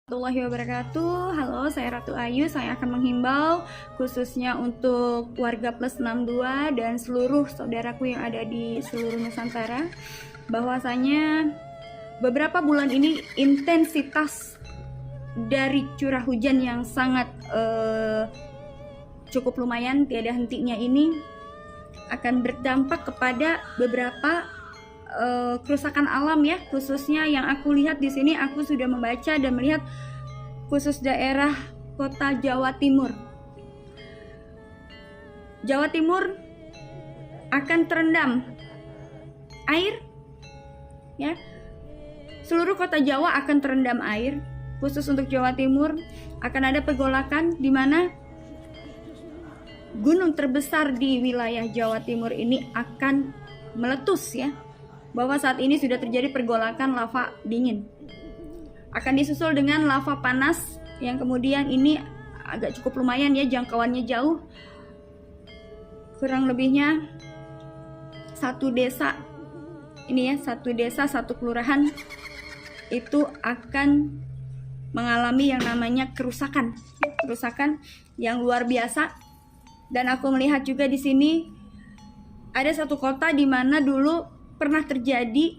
Warahmatullahi wabarakatuh. Halo, saya Ratu Ayu. Saya akan menghimbau khususnya untuk warga plus 62 dan seluruh saudaraku yang ada di seluruh Nusantara, bahwasanya beberapa bulan ini intensitas dari curah hujan yang sangat cukup lumayan tiada hentinya ini akan berdampak kepada beberapa kerusakan alam ya, khususnya yang aku lihat di sini. Aku sudah membaca dan melihat khusus daerah kota Jawa Timur. Jawa Timur akan terendam air ya. Seluruh kota Jawa akan terendam air. Khusus untuk Jawa Timur akan ada pergolakan di mana gunung terbesar di wilayah Jawa Timur ini akan meletus ya. Bahwa saat ini sudah terjadi pergolakan lava dingin. Akan disusul dengan lava panas yang kemudian ini agak cukup lumayan ya, jangkauannya jauh. Kurang lebihnya satu desa ini ya, satu desa, satu kelurahan itu akan mengalami yang namanya kerusakan yang luar biasa. Dan aku melihat juga di sini ada satu kota di mana dulu pernah terjadi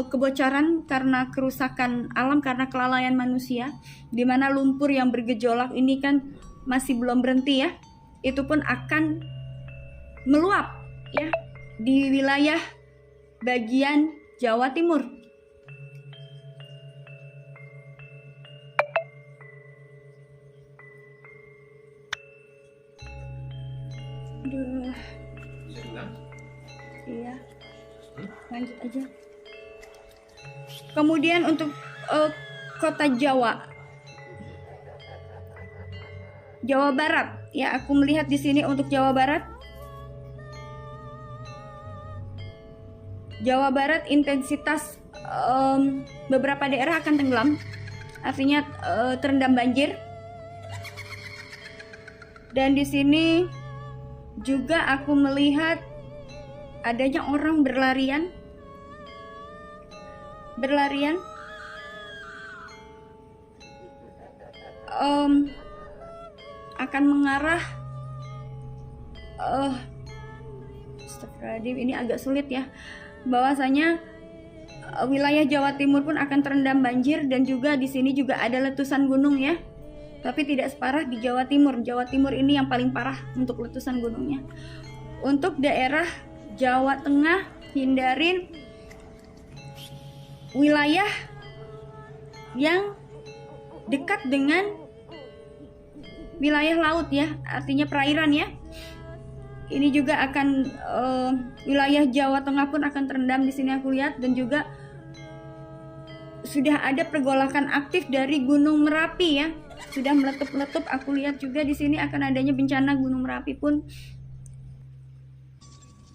kebocoran karena kerusakan alam, karena kelalaian manusia, di mana lumpur yang bergejolak ini kan masih belum berhenti ya, itu pun akan meluap ya di wilayah bagian Jawa Timur. Aduh. Iya. Lanjut aja. Kemudian untuk kota Jawa Barat ya, aku melihat di sini untuk Jawa Barat intensitas beberapa daerah akan tenggelam, artinya terendam banjir. Dan di sini juga aku melihat adanya orang berlarian akan mengarah Astagfirullahaladzim, ini agak sulit ya, bahwasanya wilayah Jawa Timur pun akan terendam banjir. Dan juga di sini juga ada letusan gunung ya, tapi tidak separah di Jawa Timur. Jawa Timur ini yang paling parah untuk letusan gunungnya. Untuk daerah Jawa Tengah, hindarin wilayah yang dekat dengan wilayah laut ya, artinya perairan ya. Ini juga akan wilayah Jawa Tengah pun akan terendam di sini aku lihat. Dan juga sudah ada pergolakan aktif dari Gunung Merapi ya, sudah meletup-letup. Aku lihat juga di sini akan adanya bencana Gunung Merapi pun.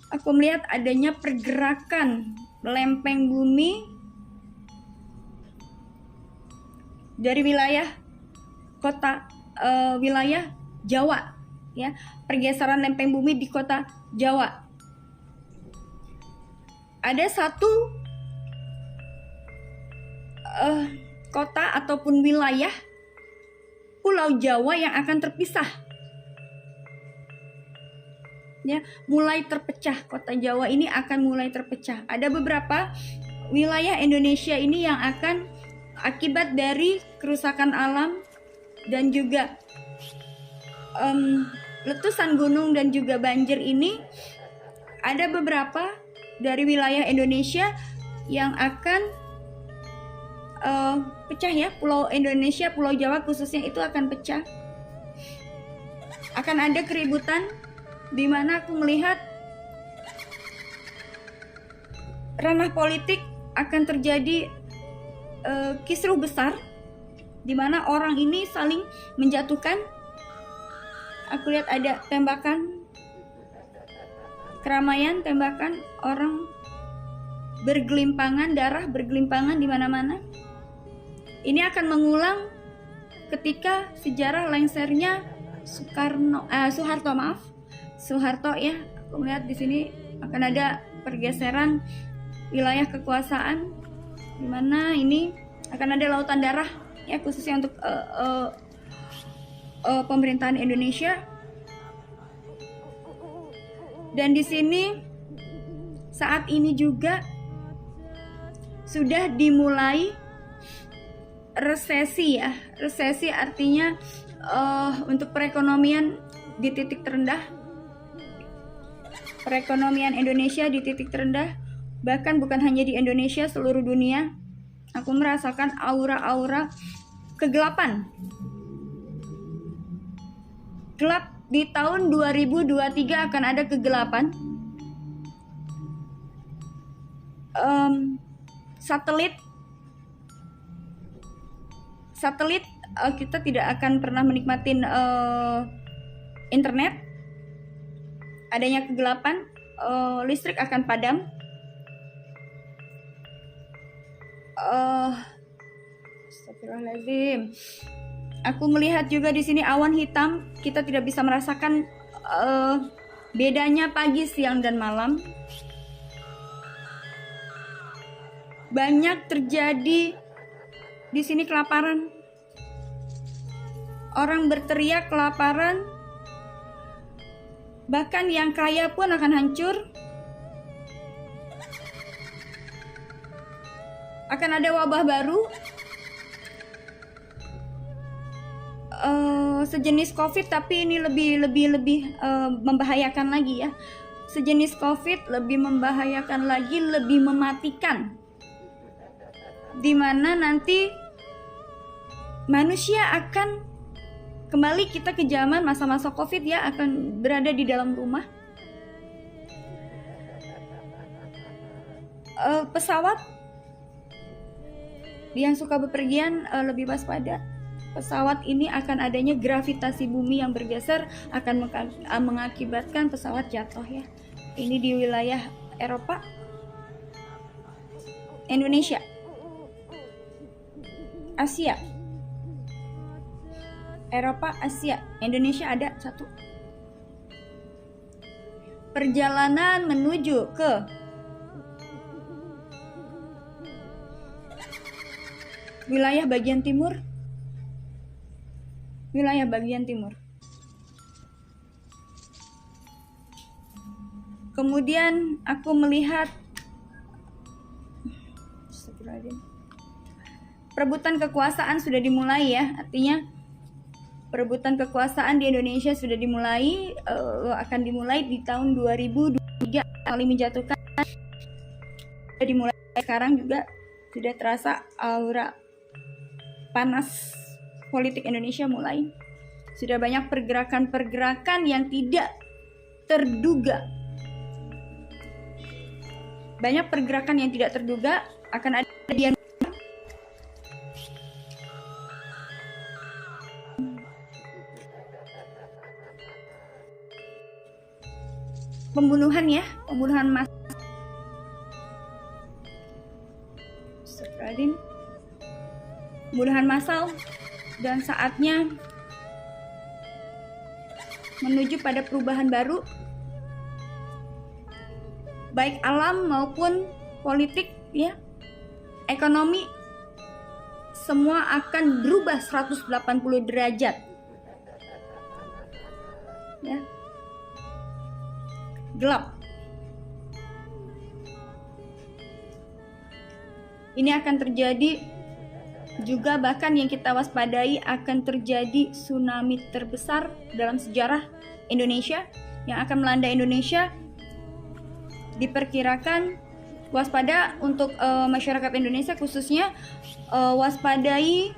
Aku melihat adanya pergerakan lempeng bumi dari wilayah wilayah Jawa ya, pergeseran lempeng bumi di kota Jawa. Ada satu kota ataupun wilayah Pulau Jawa yang akan terpisah ya, mulai terpecah. Kota Jawa ini akan mulai terpecah. Ada beberapa wilayah Indonesia ini yang akan akibat dari kerusakan alam dan juga letusan gunung dan juga banjir ini. Ada beberapa dari wilayah Indonesia yang akan pecah ya. Pulau Indonesia, Pulau Jawa khususnya itu akan pecah. Akan ada keributan di mana aku melihat ranah politik akan terjadi kisruh besar, di mana orang ini saling menjatuhkan. Aku lihat ada tembakan, keramaian, tembakan, orang bergelimpangan, darah bergelimpangan di mana-mana. Ini akan mengulang ketika sejarah lengsernya Soeharto ya. Aku melihat di sini akan ada pergeseran wilayah kekuasaan, di mana ini akan ada lautan darah ya, khususnya untuk pemerintahan Indonesia. Dan di sini saat ini juga sudah dimulai resesi ya. Resesi artinya untuk perekonomian di titik terendah. Perekonomian Indonesia di titik terendah, bahkan bukan hanya di Indonesia, seluruh dunia. Aku merasakan aura-aura kegelapan. Gelap di tahun 2023 akan ada kegelapan. Satelit kita tidak akan pernah menikmatin internet. Adanya kegelapan, listrik akan padam. Astagfirullahaladzim. Aku melihat juga di sini awan hitam. Kita tidak bisa merasakan bedanya pagi, siang, dan malam. Banyak terjadi di sini kelaparan. Orang berteriak kelaparan. Bahkan yang kaya pun akan hancur. Akan ada wabah baru, sejenis COVID, tapi ini lebih membahayakan lagi ya. Sejenis COVID lebih membahayakan lagi, lebih mematikan. Dimana nanti manusia akan kembali, kita ke zaman masa-masa COVID ya, akan berada di dalam rumah. Pesawat yang suka bepergian lebih waspada. Pesawat ini akan adanya gravitasi bumi yang bergeser, akan mengakibatkan pesawat jatuh ya. Ini di wilayah Eropa, Indonesia, Asia. Eropa, Asia, Indonesia ada satu. Perjalanan menuju ke wilayah bagian timur. Wilayah bagian timur. Kemudian aku melihat perebutan kekuasaan sudah dimulai ya. Artinya perebutan kekuasaan di Indonesia sudah dimulai, akan dimulai di tahun 2023 kali menjatuhkan. Sudah dimulai sekarang juga, sudah terasa aura panas politik Indonesia mulai. Sudah banyak pergerakan-pergerakan yang tidak terduga. Banyak pergerakan yang tidak terduga, akan ada yang pembunuhan ya, pembunuhan massal. Pembunuhan massal, dan saatnya menuju pada perubahan baru, baik alam maupun politik ya, ekonomi, semua akan berubah 180 derajat ya. Gelap. Ini akan terjadi juga, bahkan yang kita waspadai akan terjadi tsunami terbesar dalam sejarah Indonesia yang akan melanda Indonesia. Diperkirakan waspada untuk masyarakat Indonesia khususnya, waspadai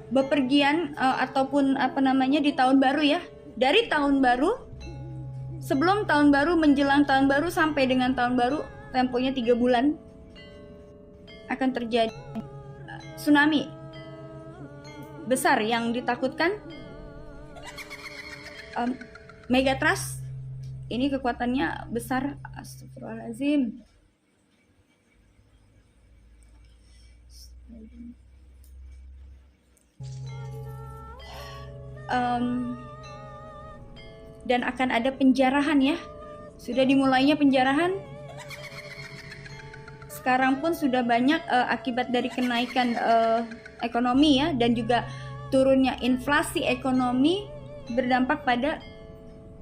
bepergian ataupun di tahun baru ya. Dari tahun baru, sebelum tahun baru, menjelang tahun baru, sampai dengan tahun baru, temponya 3 bulan, akan terjadi tsunami besar yang ditakutkan. Megatrust ini kekuatannya besar. Astagfirullahaladzim. Dan akan ada penjarahan ya. Sudah dimulainya penjarahan. Sekarang pun sudah banyak akibat dari kenaikan ekonomi ya, dan juga turunnya inflasi ekonomi berdampak pada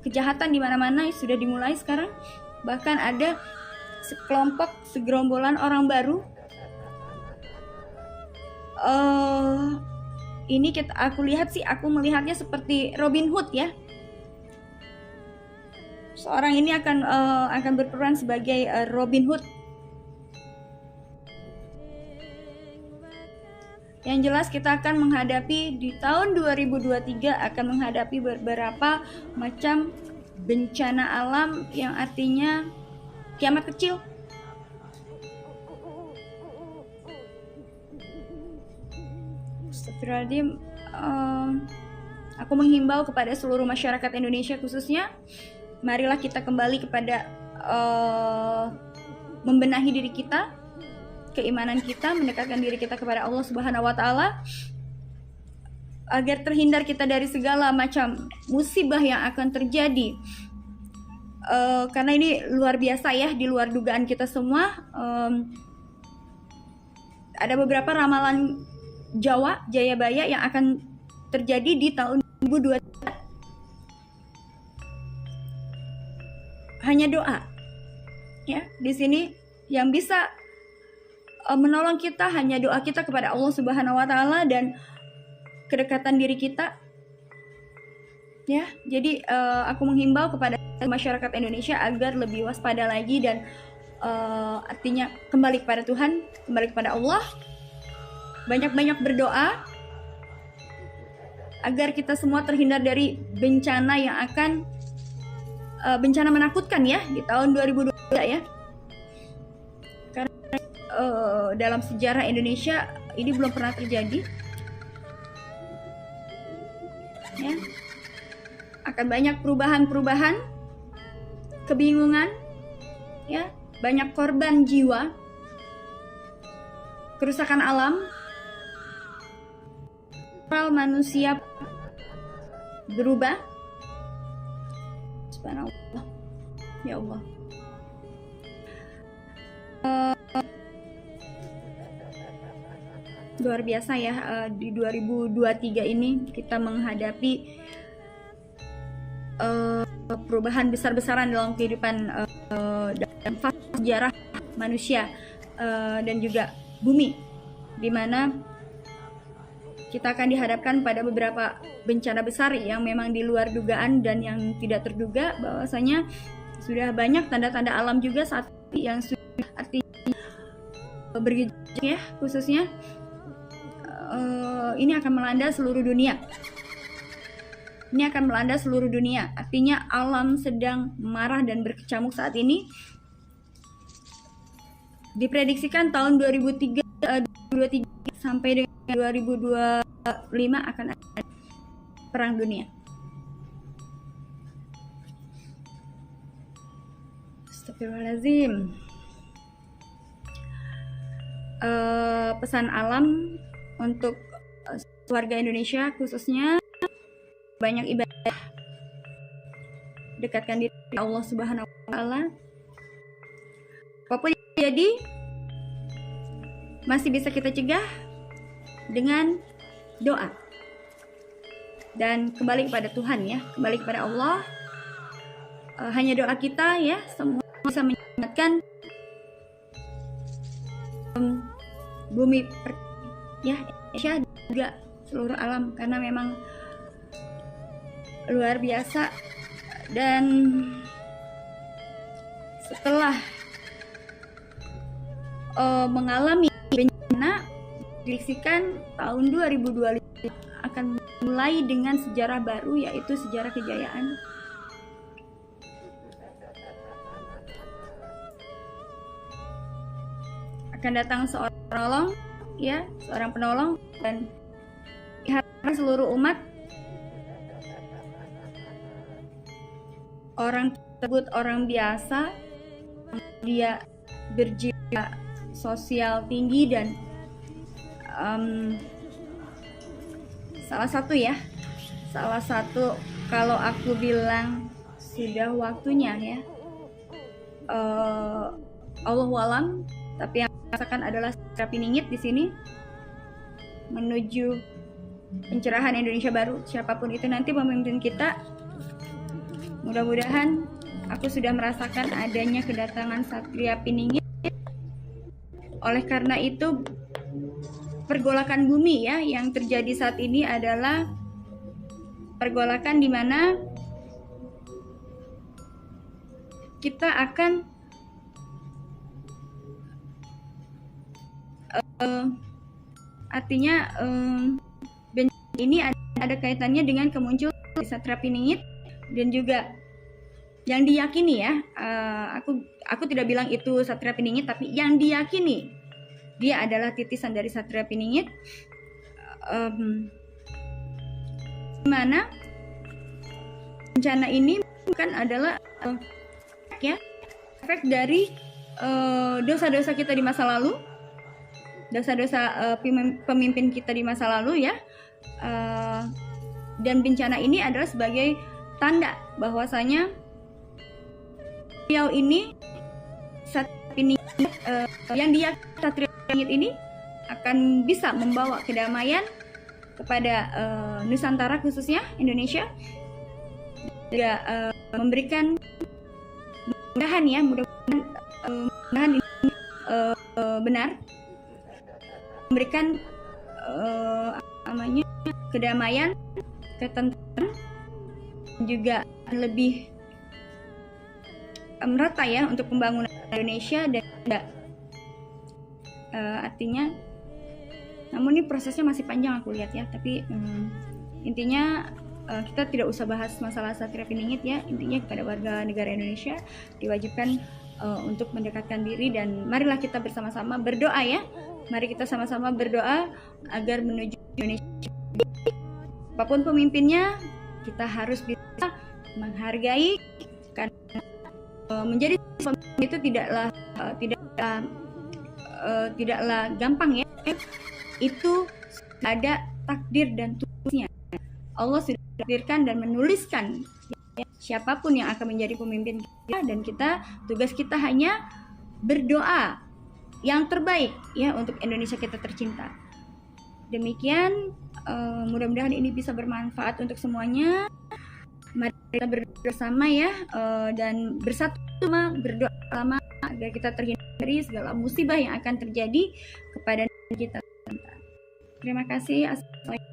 kejahatan di mana-mana sudah dimulai sekarang. Bahkan ada segerombolan orang baru. Ini aku melihatnya seperti Robin Hood ya. Seorang ini akan berperan sebagai Robin Hood. Yang jelas kita akan menghadapi di tahun 2023 akan menghadapi beberapa macam bencana alam yang artinya kiamat kecil. Astagfirullahaladzim. Aku menghimbau kepada seluruh masyarakat Indonesia khususnya, marilah kita kembali kepada membenahi diri kita, keimanan kita, mendekatkan diri kita kepada Allah Subhanahu wa taala agar terhindar kita dari segala macam musibah yang akan terjadi. Karena ini luar biasa ya, di luar dugaan kita semua. Ada beberapa ramalan Jawa, Jayabaya yang akan terjadi di tahun 2023. Hanya doa. Ya, di sini yang bisa menolong kita hanya doa kita kepada Allah Subhanahu wa taala dan kedekatan diri kita. Ya, jadi aku menghimbau kepada masyarakat Indonesia agar lebih waspada lagi dan artinya kembali kepada Tuhan, kembali kepada Allah. Banyak-banyak berdoa agar kita semua terhindar dari bencana yang akan bencana menakutkan ya di tahun 2022 ya. Dalam sejarah Indonesia ini belum pernah terjadi ya. Akan banyak perubahan-perubahan, kebingungan ya, banyak korban jiwa, kerusakan alam, manusia berubah. Subhanallah ya Allah. Luar biasa ya, di 2023 ini kita menghadapi perubahan besar-besaran dalam kehidupan dan fase sejarah manusia dan juga bumi, di mana kita akan dihadapkan pada beberapa bencana besar yang memang di luar dugaan dan yang tidak terduga. Bahwasanya sudah banyak tanda-tanda alam juga saat ini yang sudah artinya bergejolak ya, khususnya ini akan melanda seluruh dunia. Ini akan melanda seluruh dunia. Artinya alam sedang marah dan berkecamuk saat ini. Diprediksikan tahun 2023 sampai dengan 2025 akan ada perang dunia. Astagfirullahaladzim. Pesan alam untuk warga Indonesia khususnya, banyak ibadah, dekatkan diri Allah Subhanahu wa taala. Apapun yang terjadi masih bisa kita cegah dengan doa dan kembali kepada Tuhan ya, kembali kepada Allah. Hanya doa kita ya, semua bisa menyelamatkan bumi ya, Indonesia juga seluruh alam, karena memang luar biasa. Dan setelah mengalami bencana, diprediksikan tahun 2025 akan mulai dengan sejarah baru, yaitu sejarah kejayaan. Akan datang seorang penolong ya, seorang penolong, dan diharapkan seluruh umat, orang tersebut orang biasa, dia berjiwa sosial tinggi dan salah satu kalau aku bilang sudah waktunya ya, Allahu alam, tapi yang rasakan adalah secara piningit di sini. menuju pencerahan Indonesia baru. Siapapun itu nanti pemimpin kita, mudah-mudahan aku sudah merasakan adanya kedatangan Satria Piningit. Oleh karena itu, pergolakan bumi ya yang terjadi saat ini adalah pergolakan di mana kita akan artinya ini ada kaitannya dengan kemunculan Satria Piningit, dan juga yang diyakini ya, aku tidak bilang itu Satria Piningit, tapi yang diyakini dia adalah titisan dari Satria Piningit, mana bencana ini bukan adalah ya efek dari dosa-dosa kita di masa lalu, dosa-dosa pemimpin kita di masa lalu ya, dan bencana ini adalah sebagai tanda bahwasanya beliau ini Satria Piningit, yang dia Satria Piningit ini akan bisa membawa kedamaian kepada Nusantara, khususnya Indonesia, juga memberikan mudahan ini benar, memberikan kedamaian, ketentraman, juga lebih merata ya untuk pembangunan Indonesia, dan artinya, namun ini prosesnya masih panjang aku lihat ya, tapi intinya kita tidak usah bahas masalah Satria Piningit ya. Intinya kepada warga negara Indonesia diwajibkan untuk mendekatkan diri, dan marilah kita bersama-sama berdoa ya. Mari kita sama-sama berdoa agar menuju Indonesia. Apapun pemimpinnya, kita harus bisa menghargai, karena menjadi pemimpin itu tidaklah gampang ya. Itu ada takdir dan tulisnya. Allah sudah takdirkan dan menuliskan ya, siapapun yang akan menjadi pemimpin kita, dan tugas kita hanya berdoa yang terbaik ya untuk Indonesia kita tercinta. Demikian, mudah-mudahan ini bisa bermanfaat untuk semuanya. Mari kita berdoa bersama ya, dan bersatu berdoa sama agar kita terhindar dari segala musibah yang akan terjadi kepada kita. Terima kasih. Assalamualaikum.